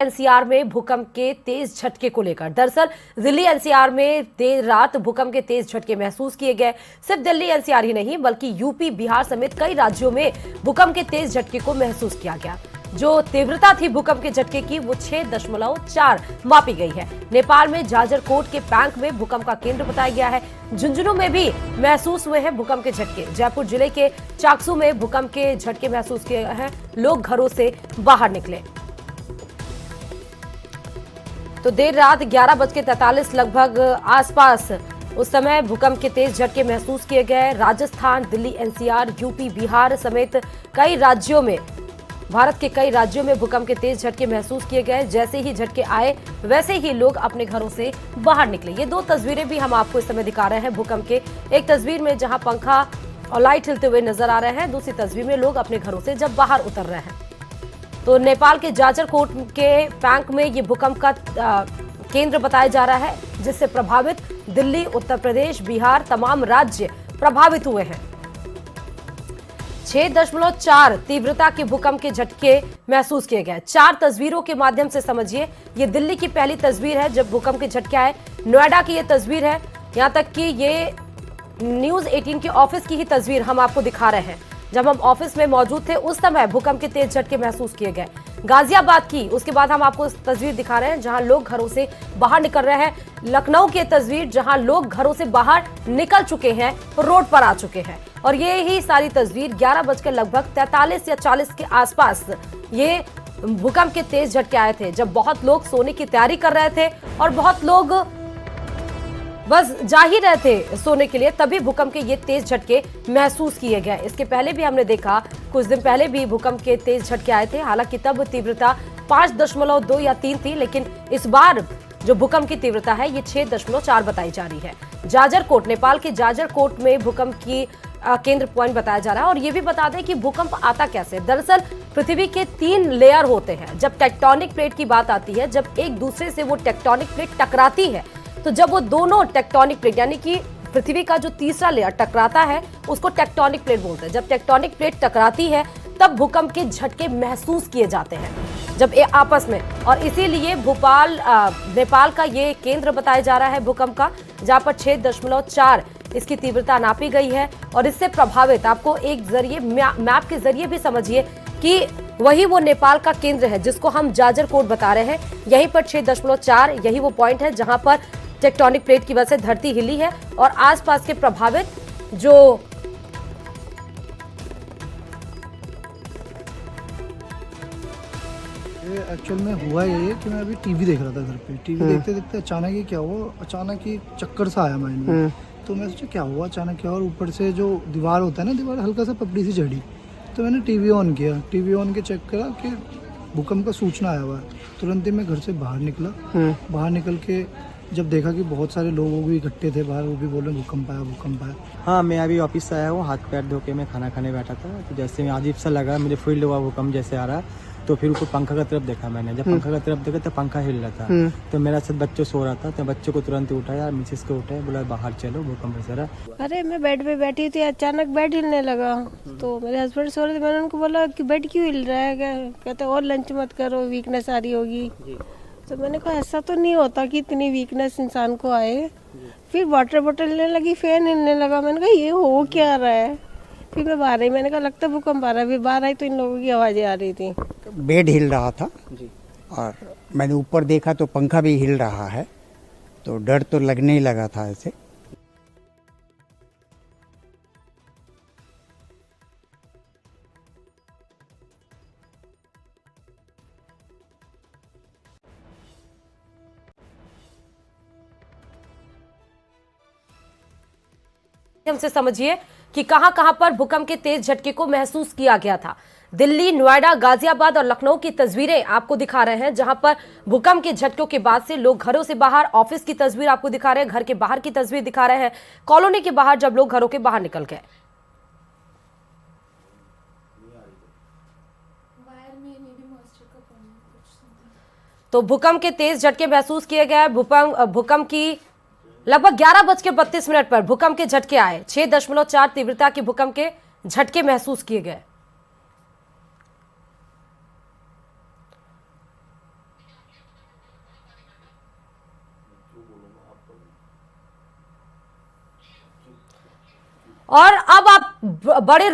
NCR में भूकंप के तेज झटके को लेकर। दरअसल दिल्ली एनसीआर में देर रात भूकंप के तेज झटके महसूस किए गए। सिर्फ दिल्ली एनसीआर ही नहीं बल्कि यूपी, बिहार समेत कई राज्यों में भूकंप के तेज झटके को महसूस किया गया। जो तीव्रता थी भूकंप के झटके की वो 6.4 मापी गई है। नेपाल में जाजरकोट के पैंक में भूकंप का केंद्र बताया गया है। झुंझुनू में भी महसूस हुए हैं भूकंप के झटके। जयपुर जिले के चाकसू में भूकंप के झटके महसूस किए हैं। लोग घरों से बाहर निकले। तो देर रात 11:43 लगभग आसपास उस समय भूकंप के तेज झटके महसूस किए गए। राजस्थान, दिल्ली एनसीआर, यूपी, बिहार समेत कई राज्यों में, भारत के कई राज्यों में भूकंप के तेज झटके महसूस किए गए। जैसे ही झटके आए वैसे ही लोग अपने घरों से बाहर निकले। ये दो तस्वीरें भी हम आपको इस समय दिखा रहे हैं भूकंप के। एक तस्वीर में जहां पंखा और लाइट हिलते हुए नजर आ रहे हैं, दूसरी तस्वीर में लोग अपने घरों से जब बाहर उतर रहे हैं। तो नेपाल के जाजरकोट के पैंक में ये भूकंप का केंद्र बताया जा रहा है, जिससे प्रभावित दिल्ली, उत्तर प्रदेश, बिहार तमाम राज्य प्रभावित हुए हैं। 6.4 तीव्रता के भूकंप के झटके महसूस किए गए। 4 तस्वीरों के माध्यम से समझिए। ये दिल्ली की पहली तस्वीर है जब भूकंप के झटके आए। नोएडा की ये तस्वीर है। यहां तक कि ये न्यूज 18 के ऑफिस की ही तस्वीर हम आपको दिखा रहे हैं। जब हम ऑफिस में मौजूद थे उस समय भूकंप के तेज झटके महसूस किए गए। गाजियाबाद की उसके बाद हम आपको तस्वीर दिखा रहे हैं जहां लोग घरों से बाहर निकल रहे हैं। लखनऊ की तस्वीर जहां लोग घरों से बाहर निकल चुके हैं, रोड पर आ चुके हैं। और ये ही सारी तस्वीर 11:43 या 40 के आसपास ये भूकंप के तेज झटके आए थे, जब बहुत लोग सोने की तैयारी कर रहे थे और बहुत लोग बस जा ही रहे थे सोने के लिए, तभी भूकंप के ये तेज झटके महसूस किए गए। इसके पहले भी हमने देखा, कुछ दिन पहले भी भूकंप के तेज झटके आए थे। हालांकि तब तीव्रता 5.2 या 3 थी, लेकिन इस बार जो भूकंप की तीव्रता है ये 6.4 बताई जा रही है। जाजरकोट, नेपाल के जाजरकोट में भूकंप की केंद्र पॉइंट बताया जा रहा है। और ये भी बता दें कि भूकंप आता कैसे। दरअसल पृथ्वी के 3 लेयर होते हैं। जब टेक्टोनिक प्लेट की बात आती है, जब एक दूसरे से वो टेक्टोनिक प्लेट टकराती है, तो जब वो दोनों टेक्टोनिक प्लेट यानी कि पृथ्वी का जो तीसरा लेयर टकराता है उसको टेक्टोनिक प्लेट बोलते हैं। जब टेक्टोनिक प्लेट टकराती है तब भूकंप के झटके महसूस किए जाते हैं, जब ये आपस में। और इसीलिए नेपाल का ये केंद्र बताया जा रहा है भूकंप का, जहां पर 6.4 इसकी तीव्रता नापी गई है। और इससे प्रभावित आपको एक जरिए मैप के जरिए भी समझिए कि वही वो नेपाल का केंद्र है जिसको हम जाजरकोट बता रहे हैं। यहीं पर 6.4 यही वो पॉइंट है जहां पर टेक्टोनिक प्लेट की वजह से धरती हिली है। और आसपास के प्रभावित जो एक्चुअल में हुआ ये है कि मैं अभी टीवी देख रहा था घर पे। टीवी देखते देखते अचानक ही क्या हुआ, अचानक ही चक्कर सा आया माइंड में। तो मैं सोचा क्या हुआ अचानक क्या, और ऊपर से जो दीवार होता है ना, दीवार हल्का सा पपड़ी सी चढ़ी। तो मैंने टीवी ऑन किया, टीवी ऑन के चेक करा कि भूकंप का सूचना आया हुआ है। तुरंत ही मैं घर से बाहर निकला। बाहर निकल के जब देखा कि बहुत सारे लोग भी इकट्ठे थे बाहर, वो भी बोल रहे भूकंप आया, भूकंप आया। हाँ, मैं अभी ऑफिस से आया हूँ, हाथ पैर धो के मैं खाना खाने बैठा था। तो जैसे मैं अजीब सा लगा, मुझे फील हुआ भूकंप जैसे आ रहा। तो फिर ऊपर पंखा की तरफ देखा मैंने। जब पंखा की तरफ देखा तो पंखा हिल रहा था। तो मेरा साथ बच्चों सो रहा था, तो बच्चों को तुरंत उठाया, मिसेस को उठाया, बोला बाहर चलो भूकंप ऐसा रहा। अरे मैं बेड पे बैठी थी, अचानक बेड हिलने लगा। तो मेरे हस्बैंड सो रहे थे, मैंने उनको बोला कि बेड क्यों हिल रहा है, कहते और लंच मत करो, वीकनेस आ रही होगी। तो मैंने कहा ऐसा तो नहीं होता कि इतनी वीकनेस इंसान को आए। फिर वाटर बोतल हिलने लगी, फैन हिलने लगा। मैंने कहा ये हो क्या रहा है। फिर मैं बाहर आई, मैंने कहा लगता है भूकंप आ रहा है। फिर बाहर आई तो इन लोगों की आवाज़ें आ रही थी। बेड हिल रहा था और मैंने ऊपर देखा तो पंखा भी हिल रहा है, तो डर तो लगने ही लगा था ऐसे। हमसे समझिए कि कहां-कहां पर भूकंप के तेज झटके को महसूस किया गया था। दिल्ली, नोएडा, गाजियाबाद और लखनऊ की तस्वीरें आपको दिखा रहे हैं, जहां पर भूकंप के झटकों के बाद से लोग घरों से बाहर, ऑफिस की तस्वीर आपको दिखा रहे हैं, घर के बाहर की तस्वीर दिखा रहे हैं, कॉलोनी के बाहर जब लोग घरों के बाहर निकल गए। तो भूकंप के तेज झटके महसूस किए गए। भूकंप की लगभग 11:32 पर भूकंप के झटके आए। 6.4 तीव्रता के भूकंप के झटके महसूस किए गए। और अब आप बड़े